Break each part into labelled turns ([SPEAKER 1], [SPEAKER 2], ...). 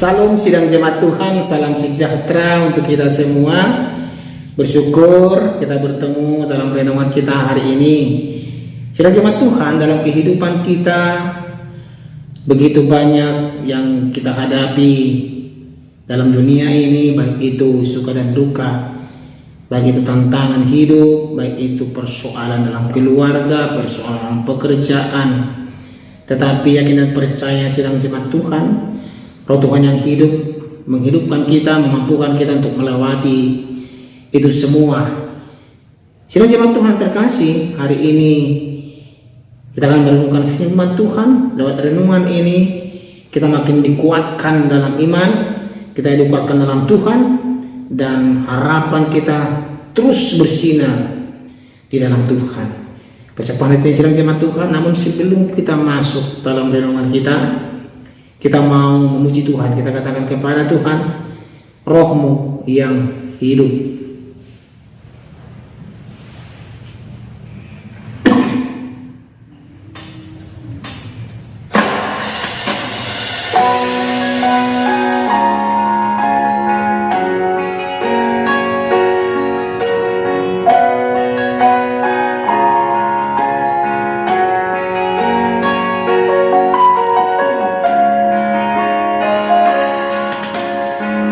[SPEAKER 1] Salam sidang jemaat Tuhan, salam sejahtera untuk kita semua. Bersyukur kita bertemu dalam renungan kita hari ini. Sidang jemaat Tuhan, dalam kehidupan kita begitu banyak yang kita hadapi dalam dunia ini, baik itu suka dan duka, baik itu tantangan hidup, baik itu persoalan dalam keluarga, persoalan dalam pekerjaan. Tetapi yakin dan percaya sidang jemaat Tuhan, Roh Tuhan yang hidup menghidupkan kita, memampukan kita untuk melewati itu semua. Sidang jemaat Tuhan terkasih, hari ini kita akan merenungkan firman Tuhan. Lewat renungan ini kita makin dikuatkan dalam iman, kita dikuatkan dalam Tuhan, dan harapan kita terus bersinar di dalam Tuhan. Persiapan itu sidang jemaat Tuhan. Namun sebelum kita masuk dalam renungan kita mau memuji Tuhan. Kita katakan kepada Tuhan, Roh-Mu yang hidup,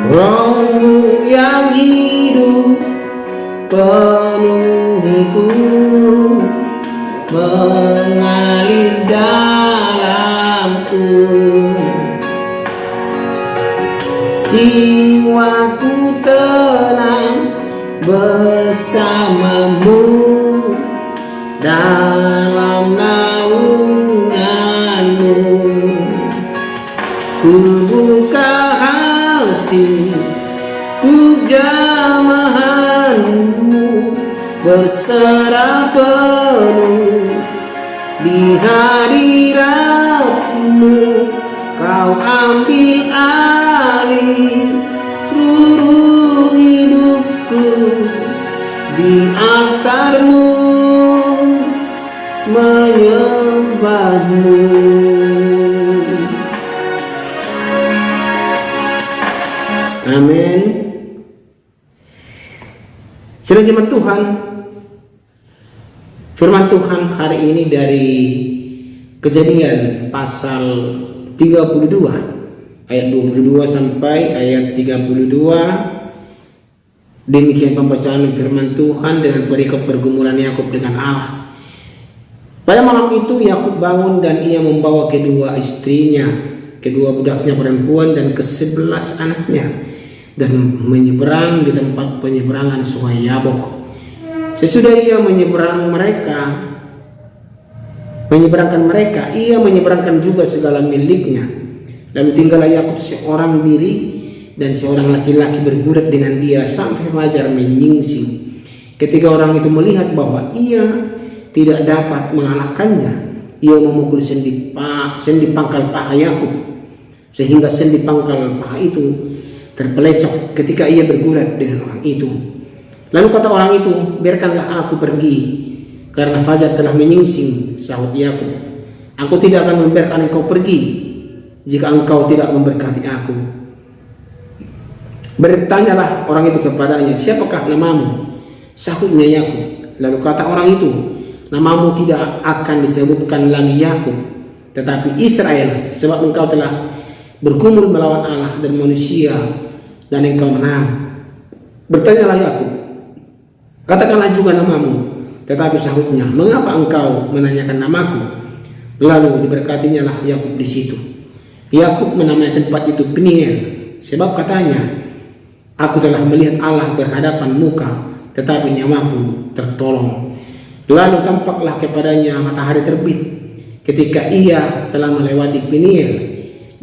[SPEAKER 1] Roh-Mu yang hidup penuhiku, mengalir dalamku. Jiwaku tenang bersamamu dalam naungan-Mu. Ku buka hati untuk jamahan-Mu, berserah penuh di hadirat-Mu. Kau ambil alih seluruh hidupku, di altar-Mu menyembah-Mu. Amin. Sidang jemaat Tuhan, firman Tuhan hari ini dari Kejadian pasal 32 ayat 22 sampai ayat 32. Demikian pembacaan firman Tuhan dengan perikop pergumulan Yakub dengan Allah. Pada malam itu Yakub bangun dan ia membawa kedua istrinya, kedua budaknya perempuan dan ke-11 anaknya, dan menyeberang di tempat penyeberangan sungai Yabok. Sesudah ia menyeberangkan mereka, ia menyeberangkan juga segala miliknya. Lalu tinggallah Yakub seorang diri, dan seorang laki-laki bergulat dengan dia sampai fajar menyingsing. Ketika orang itu melihat bahwa ia tidak dapat mengalahkannya, ia memukul sendi pangkal paha Yakub, sehingga sendi pangkal paha itu terpelecok ketika ia bergulat dengan orang itu. Lalu kata orang itu, biarkanlah aku pergi, karena fajar telah menyingsing. Sahut Yakub, aku tidak akan membiarkan engkau pergi jika engkau tidak memberkati aku. Bertanyalah orang itu kepadanya, siapakah namamu? Sahutnya Yakub. Lalu kata orang itu, namamu tidak akan disebutkan lagi Yakub, tetapi Israel, sebab engkau telah bergumul melawan Allah dan manusia, dan engkau menang. Bertanyalah Yakub, katakanlah juga namamu. Tetapi sahutnya, mengapa engkau menanyakan namaku? Lalu diberkatinya lah Yakub di situ. Yakub menamai tempat itu Peniel, sebab katanya, aku telah melihat Allah berhadapan muka, tetapi nyawaku tertolong. Lalu tampaklah kepadanya matahari terbit ketika ia telah melewati Peniel,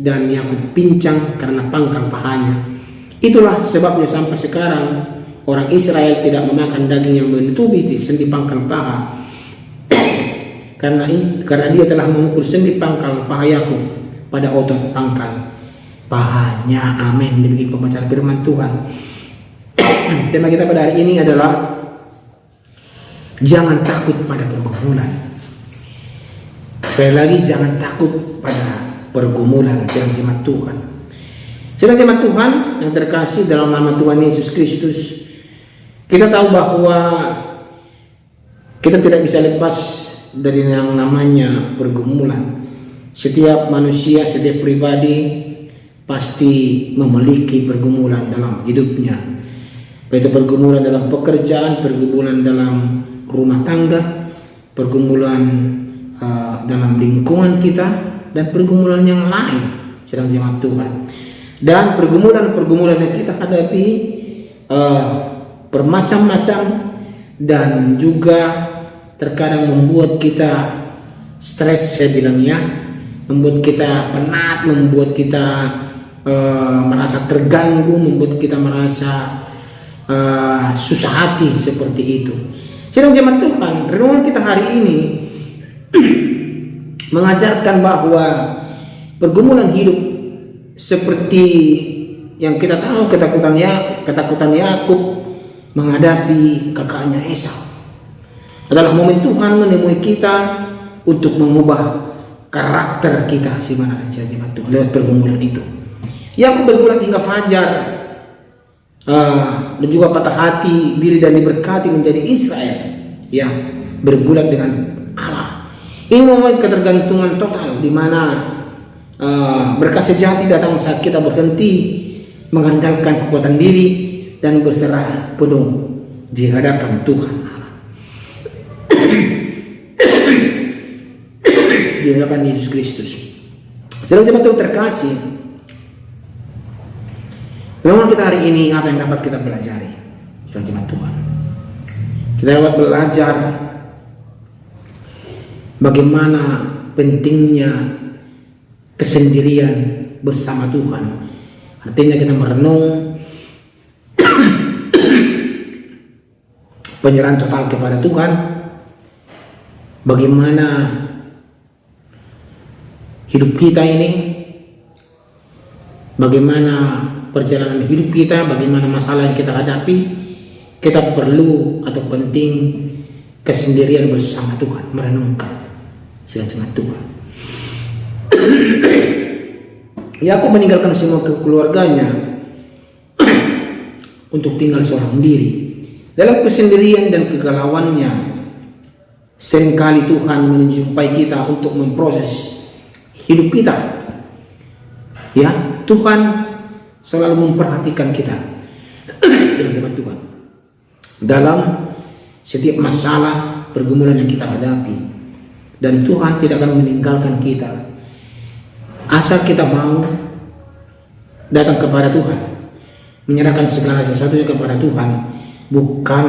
[SPEAKER 1] dan Yakub pincang karena pangkal pahanya. Itulah sebabnya sampai sekarang orang Israel tidak memakan daging yang menutupi sendi pangkal paha karena dia telah memukul sendi pangkal paha Yakub pada otot pangkal pahanya. Amin. Demikian pembacaan firman Tuhan. Tema kita pada hari ini adalah jangan takut pada pergumulan. Sekali lagi, jangan takut pada pergumulan, jemaat Tuhan. Sedang jemaat Tuhan yang terkasih dalam nama Tuhan Yesus Kristus, kita tahu bahwa kita tidak bisa lepas dari yang namanya pergumulan. Setiap manusia, setiap pribadi pasti memiliki pergumulan dalam hidupnya. Yaitu pergumulan dalam pekerjaan, pergumulan dalam rumah tangga, pergumulan dalam lingkungan kita, dan pergumulan yang lain, sedang jemaat Tuhan. Dan pergumulan-pergumulan yang kita hadapi bermacam-macam, dan juga terkadang membuat kita stres, saya bilang ya, membuat kita penat, membuat kita merasa terganggu, membuat kita merasa susah hati, seperti itu. Sedang jemaat Tuhan, renungan kita hari ini mengajarkan bahwa pergumulan hidup seperti yang kita tahu, ketakutan Yakub menghadapi kakaknya Esau adalah momen Tuhan menemui kita untuk mengubah karakter kita sebenarnya, jemaat Tuhan, lewat pergumulan itu. Yakub bergulat hingga fajar, dan juga patah hati diri dan diberkati menjadi Israel yang bergulat dengan Allah. Ini momen ketergantungan total, di mana berkah sejati datang saat kita berhenti mengandalkan kekuatan diri dan berserah penuh di hadapan Tuhan Allah. Di hadapan Yesus Kristus. Saudara jemaat Tuhan terkasih, renungan kita hari ini apa yang dapat kita pelajari? Saudara jemaat Tuhan, kita dapat belajar bagaimana pentingnya kesendirian bersama Tuhan. Artinya kita merenung penyerahan total kepada Tuhan. Bagaimana hidup kita ini, bagaimana perjalanan hidup kita, bagaimana masalah yang kita hadapi, kita perlu atau penting kesendirian bersama Tuhan, merenungkan jemaat Tuhan. Yakub meninggalkan semua keluarganya untuk tinggal seorang diri. Dalam kesendirian dan kegalauannya, seringkali Tuhan menjumpai kita untuk memproses hidup kita. Ya, Tuhan selalu memperhatikan kita, jemaat Tuhan, dalam setiap masalah pergumulan yang kita hadapi. Dan Tuhan tidak akan meninggalkan kita asal kita mau datang kepada Tuhan, menyerahkan segala sesuatunya kepada Tuhan, bukan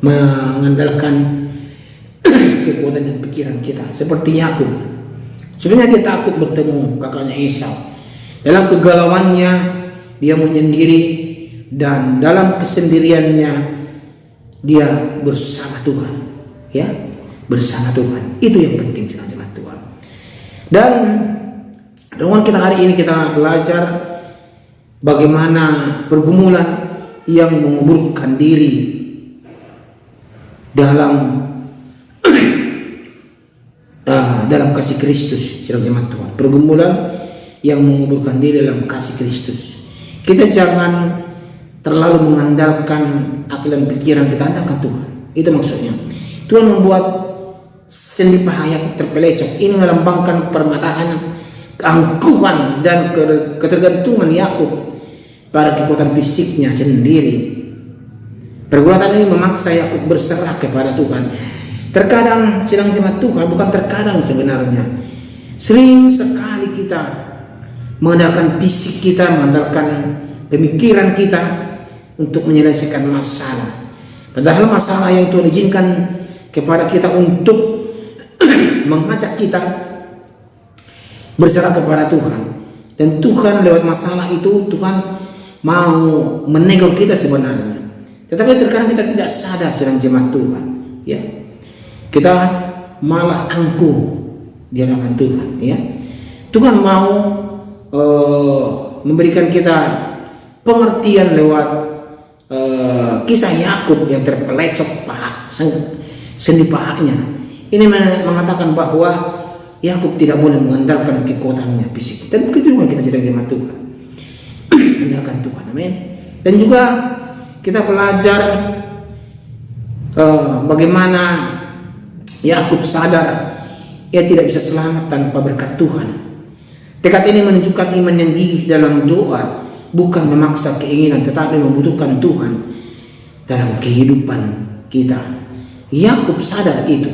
[SPEAKER 1] mengandalkan kekuatan dan pikiran kita. Seperti Yakub, sebenarnya dia takut bertemu kakaknya Esau. Dalam kegalauannya dia menyendiri, dan dalam kesendiriannya dia bersama Tuhan, ya, bersama Tuhan. Itu yang penting, jemaat Tuhan. Dan renungan kita hari ini kita belajar bagaimana pergumulan yang menguburkan diri dalam dalam kasih Kristus, jemaat Tuhan. Pergumulan yang menguburkan diri dalam kasih Kristus. Kita jangan terlalu mengandalkan akal dan pikiran, kita andalkan Tuhan. Itu maksudnya. Tuhan membuat sendi paha yang terpelecok. Ini melambangkan permataan, keangkuhan dan ketergantungan Yakub pada kekuatan fisiknya sendiri. Pergulatan ini memaksa Yakub berserah kepada Tuhan. Terkadang sedang jemaat Tuhan, bukan terkadang sebenarnya, sering sekali kita mengandalkan fisik kita, mengandalkan pemikiran kita untuk menyelesaikan masalah. Padahal masalah yang Tuhan izinkan kepada kita untuk mengajak kita berserah kepada Tuhan. Dan Tuhan lewat masalah itu, Tuhan mau menegur kita sebenarnya. Tetapi terkadang kita tidak sadar sedang jemaat Tuhan, ya. Kita malah angkuh di hadapan Tuhan, ya. Tuhan mau memberikan kita pengertian lewat kisah Yakub yang terpelecok paha, sendi pahanya. Ini mengatakan bahwa Yakub tidak boleh mengandalkan kekuatannya fisik. Dan begitu juga kita sedang jemaat Tuhan. meninggalkan Tuhan. Amin. Dan juga kita belajar bagaimana Yakub sadar ia tidak bisa selamat tanpa berkat Tuhan. Tekad ini menunjukkan iman yang gigih dalam doa, bukan memaksa keinginan, tetapi membutuhkan Tuhan dalam kehidupan kita. Yakub sadar itu.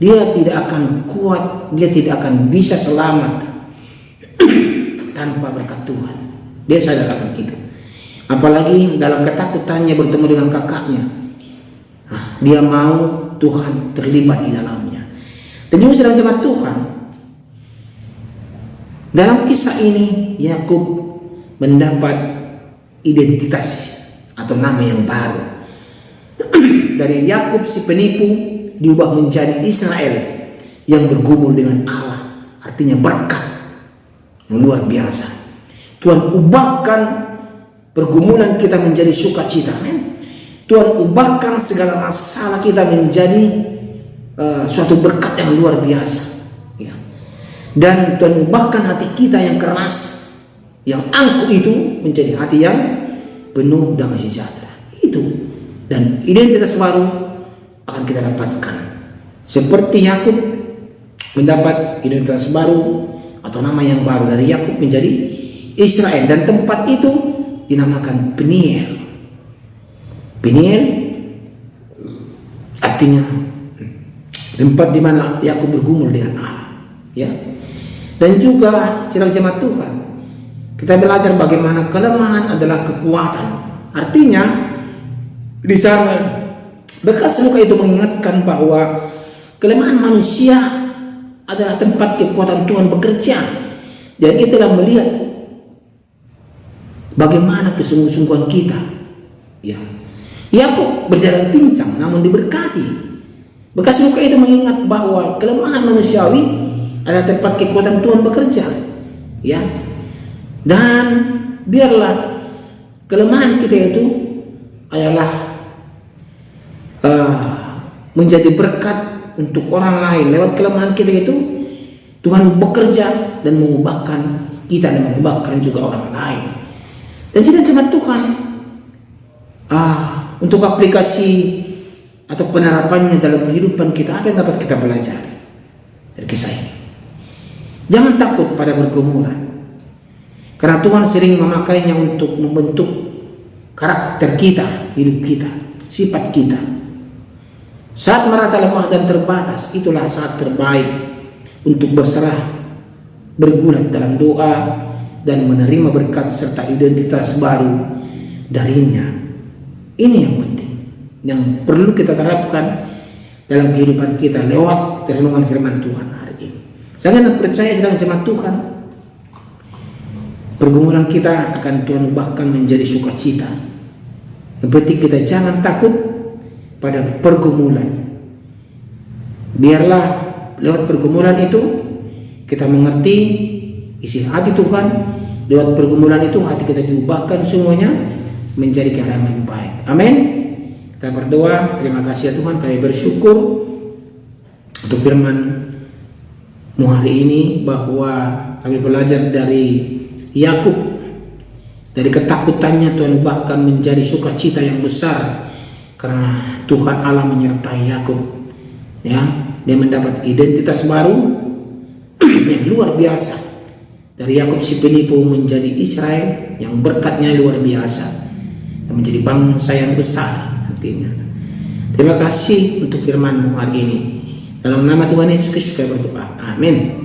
[SPEAKER 1] Dia tidak akan kuat, dia tidak akan bisa selamat tanpa berkat Tuhan. Dia sadar akan itu. Apalagi dalam ketakutannya bertemu dengan kakaknya, dia mau Tuhan terlibat di dalamnya. Dan juga sedang jemaat Tuhan, dalam kisah ini Yakub mendapat identitas atau nama yang baru. Dari Yakub si penipu diubah menjadi Israel yang bergumul dengan Allah, artinya berkat yang luar biasa. Tuhan ubahkan pergumulan kita menjadi sukacita. Amin. Tuhan ubahkan segala masalah kita menjadi suatu berkat yang luar biasa, ya. Dan Tuhan ubahkan hati kita yang keras, yang angkuh itu menjadi hati yang penuh damai sejahtera. Itu. Dan identitas baru akan kita dapatkan. Seperti Yakub mendapat identitas baru atau nama yang baru, dari Yakub menjadi Israel, dan tempat itu dinamakan Peniel. Peniel artinya tempat di mana Yakub bergumul dengan Allah, ya. Dan juga sidang jemaat Tuhan, kita belajar bagaimana kelemahan adalah kekuatan. Artinya di sana bekas luka itu mengingatkan bahwa kelemahan manusia adalah tempat kekuatan Tuhan bekerja. Dan itulah melihat bagaimana kesungguh-sungguhan kita, ya. Yakub berjalan pincang namun diberkati. Bekas luka itu mengingat bahwa kelemahan manusiawi adalah tempat kekuatan Tuhan bekerja, ya. Dan biarlah kelemahan kita itu adalah menjadi berkat untuk orang lain. Lewat kelemahan kita itu Tuhan bekerja dan mengubahkan kita dan mengubahkan juga orang lain. Dan sidang jemaat Tuhan, untuk aplikasi atau penerapannya dalam kehidupan kita, apa yang dapat kita pelajari dari kisah ini? Jangan takut pada pergumulan, karena Tuhan sering memakainya untuk membentuk karakter kita, hidup kita, sifat kita. Saat merasa lemah dan terbatas, itulah saat terbaik untuk berserah, bergulat dalam doa, dan menerima berkat serta identitas baru darinya. Ini yang penting, yang perlu kita terapkan dalam kehidupan kita lewat renungan firman Tuhan hari ini. Sangat percaya dalam jemaat Tuhan, pergumulan kita akan Tuhan ubahkan menjadi sukacita. Yang penting kita jangan takut pada pergumulan. Biarlah lewat pergumulan itu kita mengerti isi hati Tuhan. Lewat pergumulan itu hati kita diubahkan semuanya menjadi keadaan yang lebih baik. Amin. Kita berdoa. Terima kasih ya Tuhan, kami bersyukur untuk firman-Mu hari ini, bahwa kami belajar dari Yakub, dari ketakutannya Tuhan ubahkan menjadi sukacita yang besar karena Tuhan Allah menyertai Yakub, ya. Dia mendapat identitas baru yang luar biasa. Dari Yakub si penipu menjadi Israel yang berkatnya luar biasa dan menjadi bangsa yang besar nantinya. Terima kasih untuk firman-Mu hari ini. Dalam nama Tuhan Yesus Kristus kami berdoa. Amin.